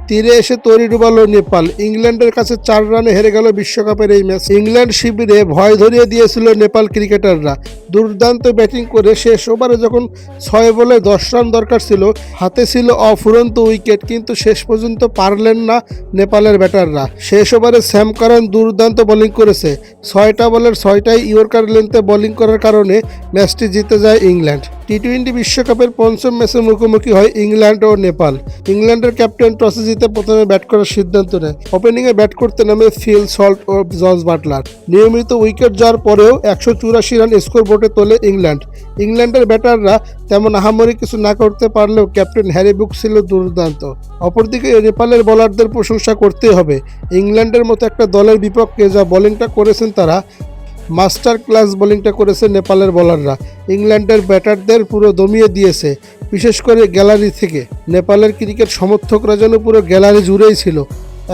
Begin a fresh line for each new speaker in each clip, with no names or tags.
তীরে এসে তরি ডুবালো নেপাল। ইংল্যান্ডের কাছে 4 রানে হেরে গেল বিশ্বকাপের এই ম্যাচ। ইংল্যান্ড শিবিরে ভয় ধরিয়ে দিয়েছিল নেপাল ক্রিকেটাররা। দুর্দান্ত ব্যাটিং করে শেষ ওভারে যখন 6 বলে 10 রান দরকার ছিল, হাতে ছিল অফুরন্ত উইকেট, কিন্তু শেষ পর্যন্ত পারলেন না নেপালের ব্যাটাররা। শেষ ওভারে স্যাম কারান দুর্দান্ত বোলিং করেছে। 6টা বলের 6টাই ইয়র্কার লেন্থে বোলিং করার কারণে ম্যাচটি জিতে যায় ইংল্যান্ড। টি-20 বিশ্বকাপের পঞ্চম ম্যাচে মুখোমুখি হয় ইংল্যান্ড ও নেপাল। ইংল্যান্ডের ক্যাপ্টেন টসে জিতে প্রথমে ব্যাট করার সিদ্ধান্ত নেয়। ওপেনিংয়ে ব্যাট করতে নামে ফিল সল্ট ও জর্জ বাটলার। নিয়মিত উইকেট যাওয়ার পরেও 184 রান স্কোর বোর্ডে তোলে ইংল্যান্ড। ইংল্যান্ডের ব্যাটাররা তেমন আহামরি কিছু না করতে পারলেও ক্যাপ্টেন হ্যারি ব্রুকস ছিল দুর্দান্ত। অপরদিকে নেপালের বোলারদের প্রশংসা করতেই হবে। ইংল্যান্ডের মতো একটা দলের বিপক্ষে যা বোলিংটা করেছেন তারা, মাস্টার ক্লাস বোলিংটা করেছে নেপালের বোলাররা। ইংল্যান্ডের ব্যাটারদের পুরো দমিয়ে দিয়েছে, বিশেষ করে গ্যালারি থেকে। নেপালের ক্রিকেট সমর্থকরা যেন পুরো গ্যালারি জুড়েই ছিল।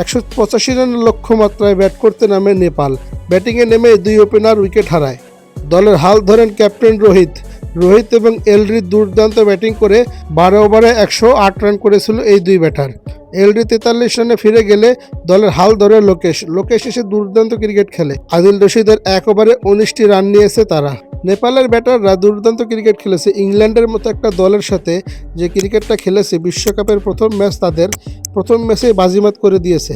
185 রানের লক্ষ্যমাত্রায় ব্যাট করতে নামে নেপাল। ব্যাটিংয়ে নেমে 2 ওপেনার উইকেট হারায়। দলের হাল ধরেন ক্যাপ্টেন রোহিত এবং এলরি। দুর্দান্ত ব্যাটিং করে 12 ওভারে 108 রান করেছিল এই 2 ব্যাটার। এলরি 43 রানে ফিরে গেলে দলের হাল ধরে লোকেশ এসে দুর্দান্ত ক্রিকেট খেলে। আদিল রশিদের 1 ওভারে 19টি রান নিয়েছে তারা। নেপালের ব্যাটাররা দুর্দান্ত ক্রিকেট খেলেছে। ইংল্যান্ডের মতো একটা দলের সাথে যে ক্রিকেটটা খেলেছে, বিশ্বকাপের প্রথম ম্যাচ তাদের প্রথম ম্যাচেই বাজিমাত করে দিয়েছে।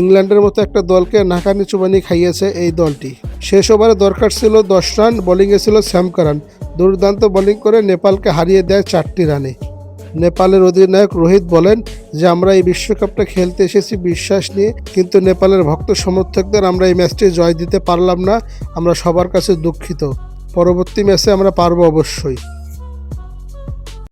ইংল্যান্ডের মতো একটা দলকে নাকানি চুবানি খাইয়েছে এই দলটি। শেষ ওভারে দরকার ছিল 10 রান, বোলিংয়ে ছিল স্যাম কারান। দুর্দান্ত বোলিং করে নেপালকে হারিয়ে দেয় 4টি রানে। নেপালের অধিনায়ক রোহিত বলেন যে আমরা এই বিশ্বকাপটা খেলতে এসেছি বিশ্বাস নিয়ে, কিন্তু নেপালের ভক্ত সমর্থকদের আমরা এই ম্যাচটি জয় দিতে পারলাম না। আমরা সবার কাছে দুঃখিত। পরবর্তী ম্যাচে আমরা পারবো অবশ্যই।